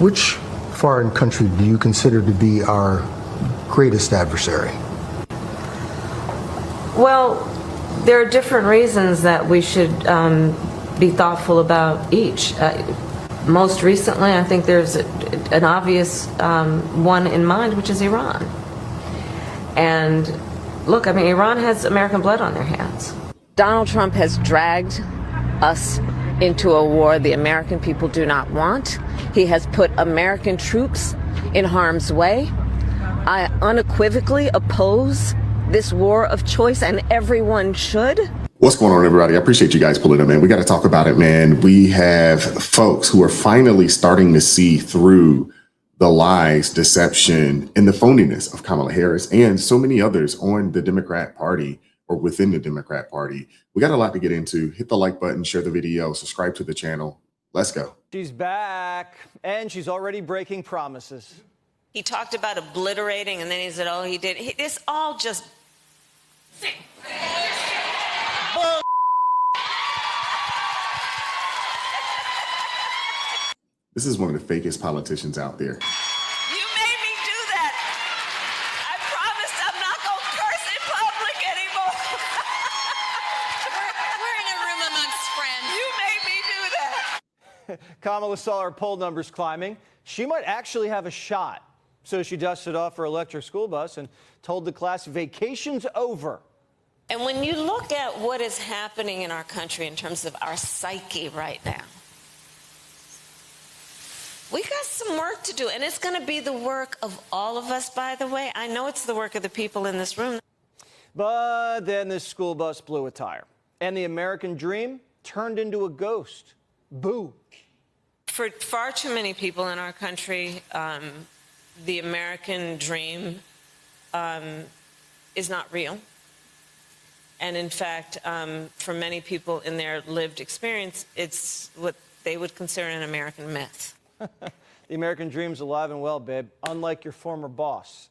Which foreign country do you consider to be our greatest adversary? Well, there are different reasons that we should be thoughtful about each. Most recently, I think there's an obvious one in mind, which is Iran. And look, I mean, Iran has American blood on their hands. Donald Trump has dragged us into a war the American people do not want. He has put American troops in harm's way. I unequivocally oppose this war of choice, and everyone should. What's going on, everybody? I appreciate you guys pulling up, man. We got to talk about it, man. We have folks who are finally starting to see through the lies, deception, and the phoniness of Kamala Harris and so many others on the Democrat Party or within the Democrat Party. We got a lot to get into. Hit the like button, share the video, subscribe to the channel. Let's go. She's back, and she's already breaking promises. He talked about obliterating, and then he said, oh, he did. It's all just... This is one of the fakest politicians out there. You made me do that. I promised I'm not going to curse in public anymore. We're in a room amongst friends. You made me do that. Kamala saw her poll numbers climbing. She might actually have a shot. So she dusted off her electric school bus and told the class vacation's over. And when you look at what is happening in our country in terms of our psyche right now, we got some work to do, and it's going to be the work of all of us, by the way. I know it's the work of the people in this room. But then this school bus blew a tire, and the American dream turned into a ghost. Boo. For far too many people in our country, the American dream is not real. And in fact, for many people in their lived experience, it's what they would consider an American myth. The American dream's alive and well, babe, unlike your former boss.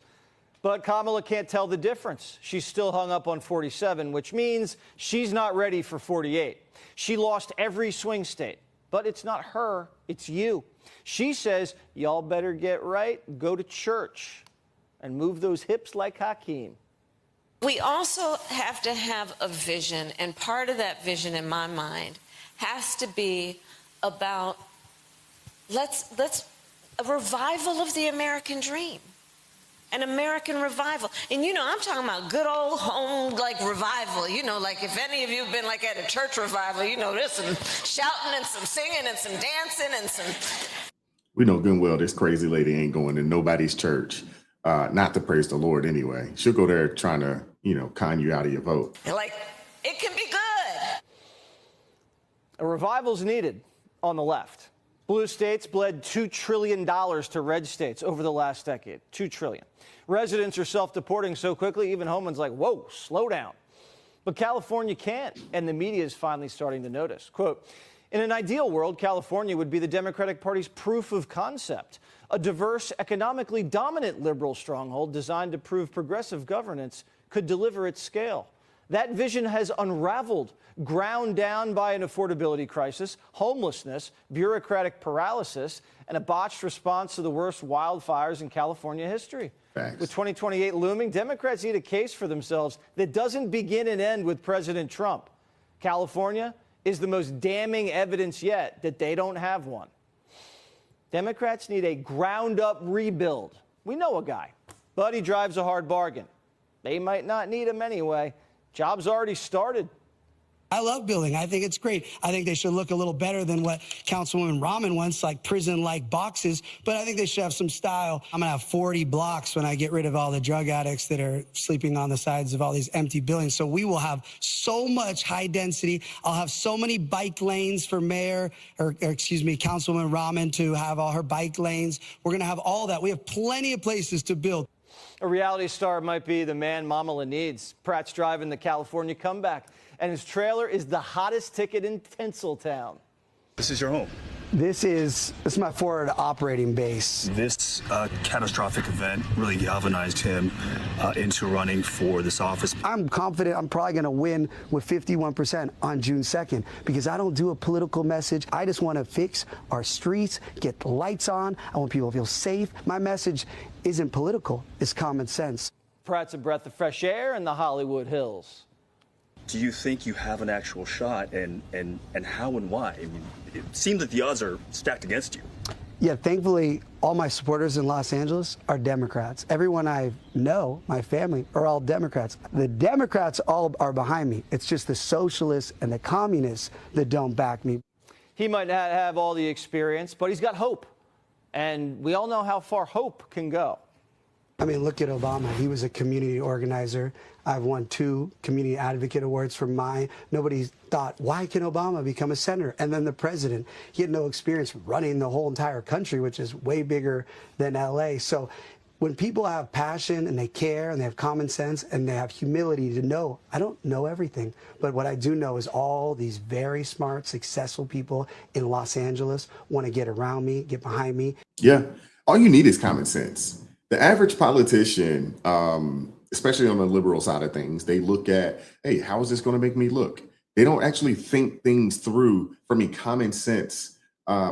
But Kamala can't tell the difference. She's still hung up on 47, which means she's not ready for 48. She lost every swing state, but it's not her, it's you. She says, y'all better get right, go to church, and move those hips like Hakeem. We also have to have a vision, and part of that vision in my mind has to be about let's a revival of the American dream, an American revival. And you know, I'm talking about good old home like revival. You know, like if any of you have been like at a church revival, you know, there's some shouting and some singing and some dancing and some. We know good and well this crazy lady ain't going to nobody's church, not to praise the Lord anyway. She'll go there trying to, you know, con you out of your vote. Like, it can be good. A revival's needed on the left. Blue states bled $2 trillion to red states over the last decade. $2 trillion. Residents are self-deporting so quickly, even Homeland's like, whoa, slow down. But California can't, and the media is finally starting to notice. Quote, in an ideal world, California would be the Democratic Party's proof of concept, a diverse, economically dominant liberal stronghold designed to prove progressive governance could deliver at scale. That vision has unraveled, ground down by an affordability crisis, homelessness, bureaucratic paralysis, and a botched response to the worst wildfires in California history. Thanks. With 2028 looming, Democrats need a case for themselves that doesn't begin and end with President Trump. California is the most damning evidence yet that they don't have one. Democrats need a ground-up rebuild. We know a guy, but he drives a hard bargain. They might not need him anyway. Job's already started. I love building. I think it's great. I think they should look a little better than what Councilwoman Rahman wants, like prison-like boxes, but I think they should have some style. I'm going to have 40 blocks when I get rid of all the drug addicts that are sleeping on the sides of all these empty buildings. So we will have so much high density. I'll have so many bike lanes for Mayor, or excuse me, Councilwoman Rahman to have all her bike lanes. We're going to have all that. We have plenty of places to build. A reality star might be the man Mamala needs. Pratt's driving the California comeback, and his trailer is the hottest ticket in Tinseltown. This is your home. This is my forward operating base. This catastrophic event really galvanized him into running for this office. I'm confident I'm probably going to win with 51% on June 2nd because I don't do a political message. I just want to fix our streets, get the lights on. I want people to feel safe. My message isn't political. It's common sense. Pratt's a breath of fresh air in the Hollywood Hills. Do you think you have an actual shot, and how and why? I mean, it seems that the odds are stacked against you. Yeah, thankfully, all my supporters in Los Angeles are Democrats. Everyone I know, my family, are all Democrats. The Democrats all are behind me. It's just the socialists and the communists that don't back me. He might not have all the experience, but he's got hope. And we all know how far hope can go. I mean, look at Obama. He was a community organizer. I've won 2 community advocate awards for mine. Nobody thought, why can Obama become a senator? And then the president. He had no experience running the whole entire country, which is way bigger than LA. So when people have passion and they care and they have common sense and they have humility to know, I don't know everything, but what I do know is all these very smart, successful people in Los Angeles want to get around me, get behind me. Yeah. All you need is common sense. The average politician, especially on the liberal side of things, they look at, hey, how is this going to make me look? They don't actually think things through from a common sense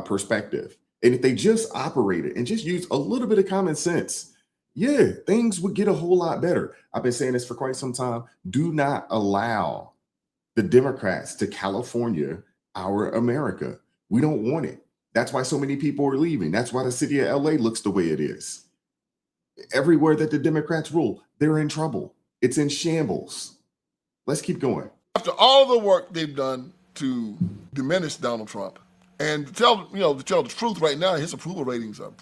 perspective. And if they just operated and just use a little bit of common sense, yeah, things would get a whole lot better. I've been saying this for quite some time. Do not allow the Democrats to California our America. We don't want it. That's why so many people are leaving. That's why the city of LA looks the way it is. Everywhere that the Democrats rule, they're in trouble. It's in shambles. Let's keep going. After all the work they've done to diminish Donald Trump, and to tell the truth, right now his approval ratings are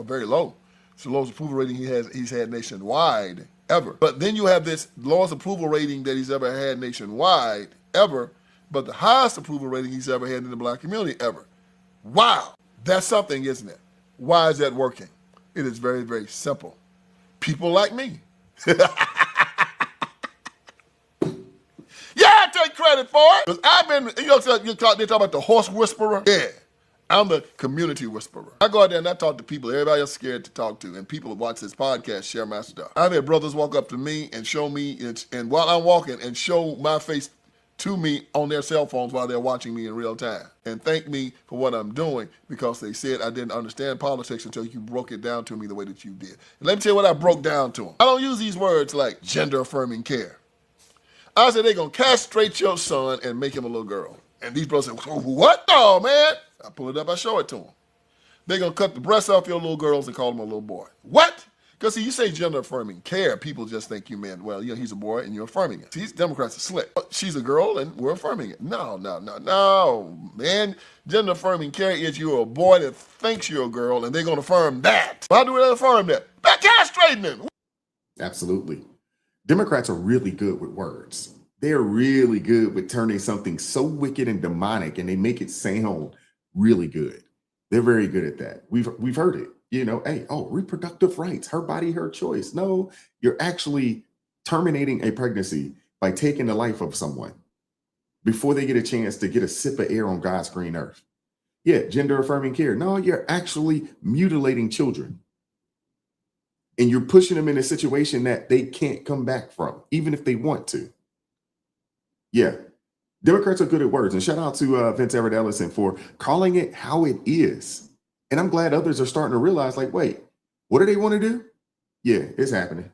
very low. It's the lowest approval rating he's had nationwide ever. But then you have this lowest approval rating that he's ever had nationwide ever, but the highest approval rating he's ever had in the black community ever. Wow, that's something, isn't it? Why is that working? It is very, very simple. People like me. Yeah, I take credit for it. Because I've been, they talk about the horse whisperer. Yeah, I'm the community whisperer. I go out there and I talk to people everybody else scared to talk to, and people who watch this podcast share my stuff. I've had brothers walk up to me and show me, and while I'm walking, and show my face to me on their cell phones while they're watching me in real time, and thank me for what I'm doing because they said I didn't understand politics until you broke it down to me the way that you did. And let me tell you what I broke down to them. I don't use these words like gender-affirming care. I said they're going to castrate your son and make him a little girl. And these brothers say, what? Oh, man. I pull it up, I show it to them. They're going to cut the breasts off your little girls and call them a little boy. What? Because, see, you say gender-affirming care, people just think you meant, well, he's a boy and you're affirming it. See, Democrats are slick. She's a girl and we're affirming it. No, man. Gender-affirming care is you're a boy that thinks you're a girl and they're going to affirm that. How do they affirm that? By castrating them. Absolutely. Democrats are really good with words. They're really good with turning something so wicked and demonic, and they make it sound really good. They're very good at that. We've heard it. Reproductive rights, her body, her choice. No, you're actually terminating a pregnancy by taking the life of someone before they get a chance to get a sip of air on God's green earth. Yeah, gender affirming care. No, you're actually mutilating children. And you're pushing them in a situation that they can't come back from, even if they want to. Yeah, Democrats are good at words. And shout out to Vince Everett Ellison for calling it how it is. And I'm glad others are starting to realize, like, wait, what do they want to do? Yeah, it's happening.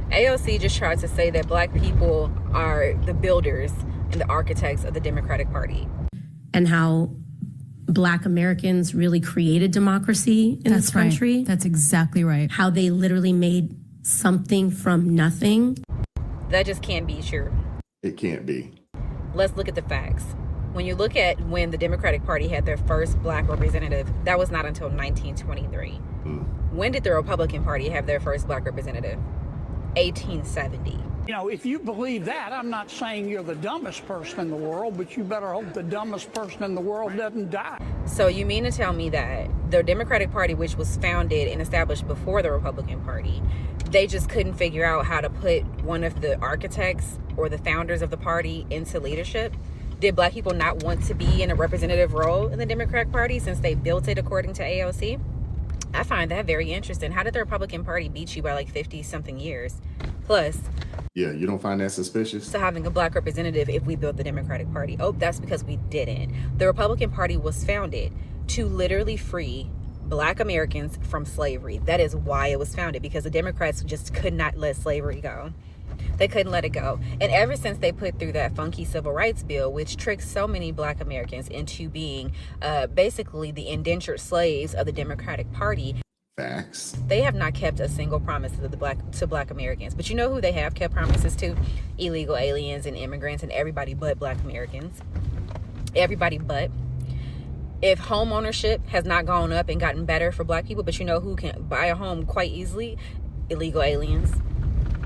AOC just tried to say that black people are the builders and the architects of the Democratic Party. And how Black Americans really created democracy in this country. Right. That's exactly right. How they literally made something from nothing. That just can't be true. It can't be. Let's look at the facts. When you look at when the Democratic Party had their first black representative, that was not until 1923. When did the Republican Party have their first black representative? 1870. If you believe that, I'm not saying you're the dumbest person in the world, but you better hope the dumbest person in the world doesn't die. So you mean to tell me that the Democratic Party, which was founded and established before the Republican Party, they just couldn't figure out how to put one of the architects or the founders of the party into leadership? Did black people not want to be in a representative role in the Democratic Party since they built it according to AOC? I find that very interesting. How did the Republican Party beat you by like 50 something years? Plus, Yeah, you don't find that suspicious? to having a black representative if we built the Democratic Party. Oh, that's because we didn't. The Republican Party was founded to literally free black Americans from slavery. That is why it was founded, because the Democrats just could not let slavery go. They couldn't let it go. And ever since they put through that funky civil rights bill, which tricked so many black Americans into being basically the indentured slaves of the Democratic Party, Facts. they have not kept a single promise to black Americans. But you know who they have kept promises to? Illegal aliens and immigrants and everybody but black Americans. Everybody but. If home ownership has not gone up and gotten better for black people, but you know who can buy a home quite easily? Illegal aliens.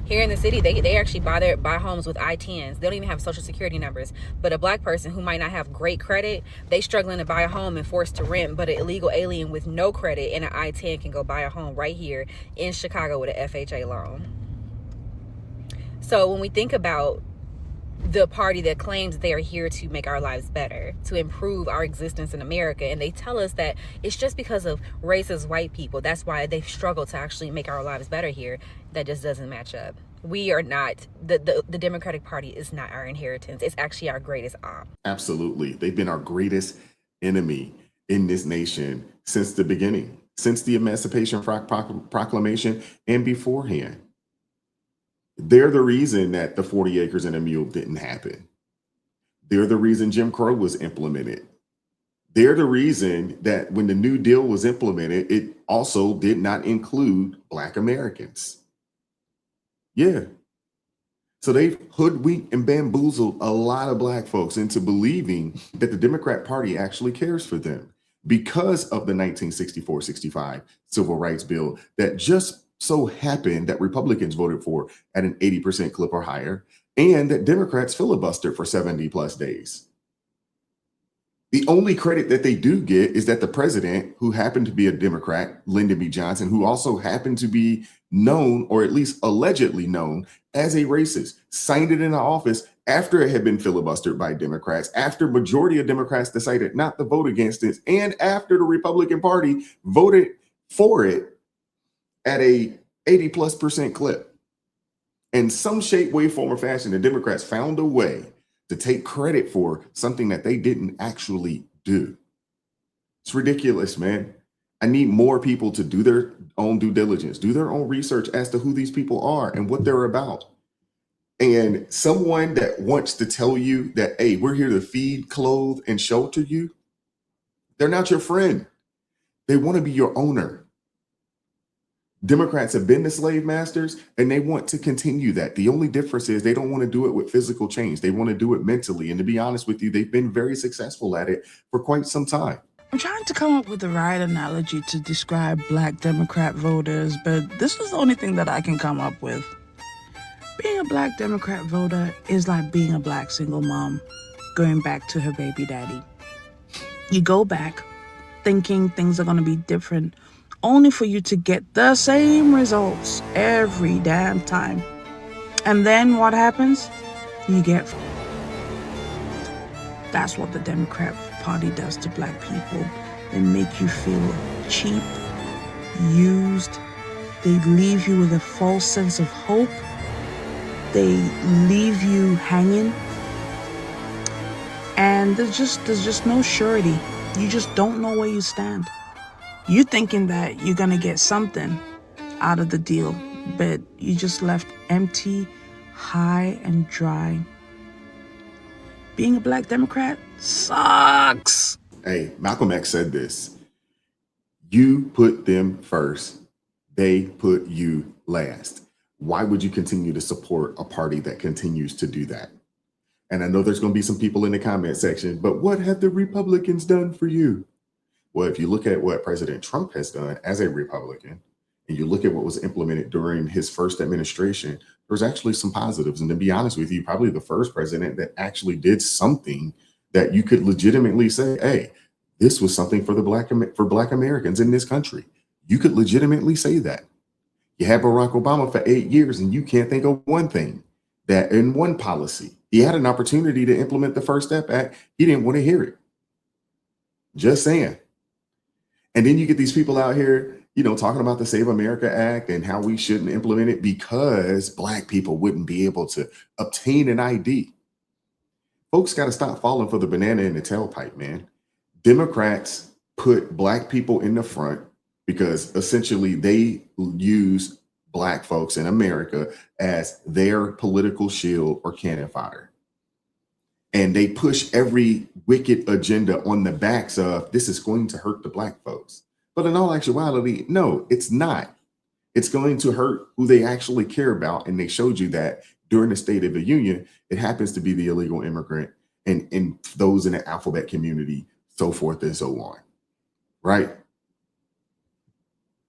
Here in the city, they actually buy homes with I-10s. They don't even have social security numbers. But a black person who might not have great credit, they struggling to buy a home and forced to rent. But an illegal alien with no credit and an I-10 can go buy a home right here in Chicago with an FHA loan. So when we think about the party that claims they are here to make our lives better, to improve our existence in America, and they tell us that it's just because of racist white people, that's why they've struggled to actually make our lives better here, that just doesn't match up. We are not, the Democratic Party is not our inheritance. It's actually our greatest op. Absolutely. They've been our greatest enemy in this nation since the beginning, since the Emancipation Proclamation and beforehand. They're the reason that the 40 acres and a mule didn't happen. They're the reason Jim Crow was implemented. They're the reason that when the New Deal was implemented, it also did not include black Americans. Yeah. So they've hoodwinked and bamboozled a lot of black folks into believing that the Democrat Party actually cares for them because of the 1964-65 Civil Rights Bill that just so happened that Republicans voted for at an 80% clip or higher, and that Democrats filibustered for 70 plus days. The only credit that they do get is that the president, who happened to be a Democrat, Lyndon B. Johnson, who also happened to be known, or at least allegedly known, as a racist, signed it into office after it had been filibustered by Democrats, after majority of Democrats decided not to vote against it, and after the Republican Party voted for it at a 80+% clip. In some shape, way, form, or fashion, the Democrats found a way to take credit for something that they didn't actually do. It's ridiculous, man. I need more people to do their own due diligence, do their own research as to who these people are and what they're about. And someone that wants to tell you that, hey, we're here to feed, clothe, and shelter you, they're not your friend. They want to be your owner. Democrats have been the slave masters, and they want to continue that. The only difference is they don't want to do it with physical change. They want to do it mentally. And to be honest with you, they've been very successful at it for quite some time. I'm trying to come up with the right analogy to describe black Democrat voters, but this is the only thing that I can come up with. Being a black Democrat voter is like being a black single mom going back to her baby daddy. You go back thinking things are going to be different, only for you to get the same results every damn time. And then what happens? You get That's what the Democrat Party does to black people. They make you feel cheap, used. They leave you with a false sense of hope. They leave you hanging. And there's just no surety. You just don't know where you stand. You're thinking that you're gonna get something out of the deal, but you just left empty, high and dry. Being a black Democrat sucks. Hey, Malcolm X said this: you put them first, they put you last. Why would you continue to support a party that continues to do that? And I know there's going to be some people in the comment section, but what have the Republicans done for you? Well, if you look at what President Trump has done as a Republican, and you look at what was implemented during his first administration, there's actually some positives. And to be honest with you, probably the first president that actually did something that you could legitimately say, hey, this was something for black Americans in this country. You could legitimately say that. You had Barack Obama for 8 years, and you can't think of one thing that in one policy He had an opportunity to implement the First Step Act. He didn't want to hear it. Just saying. And then you get these people out here, talking about the Save America Act and how we shouldn't implement it because Black people wouldn't be able to obtain an ID. Folks got to stop falling for the banana in the tailpipe, man. Democrats put Black people in the front because essentially they use Black folks in America as their political shield or cannon fodder. And they push every wicked agenda on the backs of this is going to hurt the Black folks. But in all actuality, no, it's not. It's going to hurt who they actually care about. And they showed you that during the State of the Union. It happens to be the illegal immigrant and those in the alphabet community, so forth and so on. Right?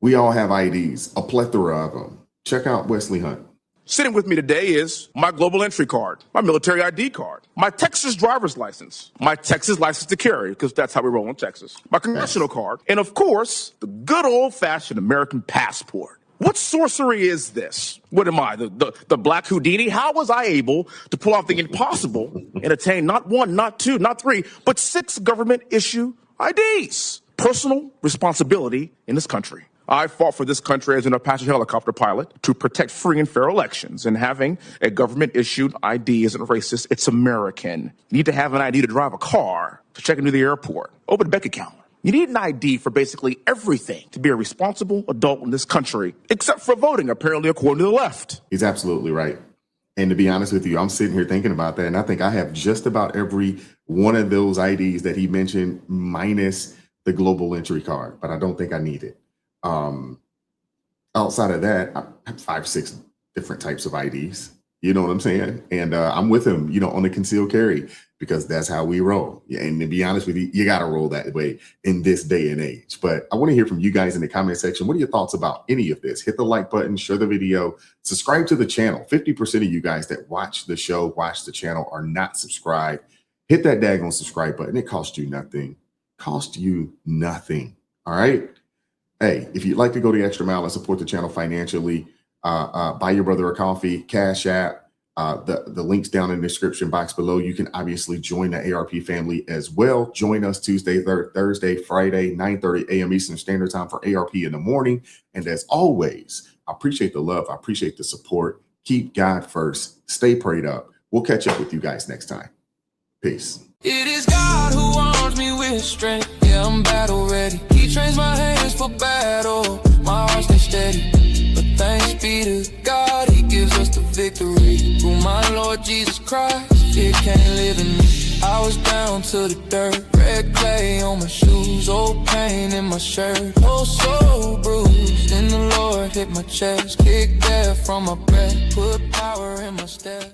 We all have IDs, a plethora of them. Check out Wesley Hunt. Sitting with me today is my global entry card, my military ID card, my Texas driver's license, my Texas license to carry, because that's how we roll in Texas, my congressional card, and of course, the good old-fashioned American passport. What sorcery is this? What am I, the Black Houdini? How was I able to pull off the impossible and attain not one, not two, not three, but 6 government-issue IDs? Personal responsibility in this country. I fought for this country as an Apache helicopter pilot to protect free and fair elections, and having a government-issued ID isn't racist, it's American. You need to have an ID to drive a car, to check into the airport, open a bank account. You need an ID for basically everything to be a responsible adult in this country, except for voting, apparently, according to the left. He's absolutely right. And to be honest with you, I'm sitting here thinking about that, and I think I have just about every one of those IDs that he mentioned, minus the global entry card, but I don't think I need it. Outside of that, I have 5, 6 different types of IDs. You know what I'm saying? And I'm with him, on the concealed carry, because that's how we roll. And to be honest with you, you got to roll that way in this day and age. But I want to hear from you guys in the comment section. What are your thoughts about any of this? Hit the like button, share the video, subscribe to the channel. 50% of you guys that watch the show, watch the channel, are not subscribed. Hit that daggone subscribe button. It costs you nothing. Cost you nothing. All right. Hey, if you'd like to go the extra mile and support the channel financially, buy your brother a coffee, Cash App, the links down in the description box below. You can obviously join the ARP family as well. Join us Tuesday, Thursday, Friday, 9:30 a.m. Eastern Standard Time for ARP in the morning. And as always, I appreciate the love. I appreciate the support. Keep God first. Stay prayed up. We'll catch up with you guys next time. Peace. It is God who arms me with strength. Yeah, I'm battle ready. He trains my hands for battle. My heart stays steady. But thanks be to God, He gives us the victory. Through my Lord Jesus Christ, fear can't live in me. I was down to the dirt, red clay on my shoes, old pain in my shirt, oh so bruised. Then the Lord hit my chest, kicked air from my breath, put power in my step.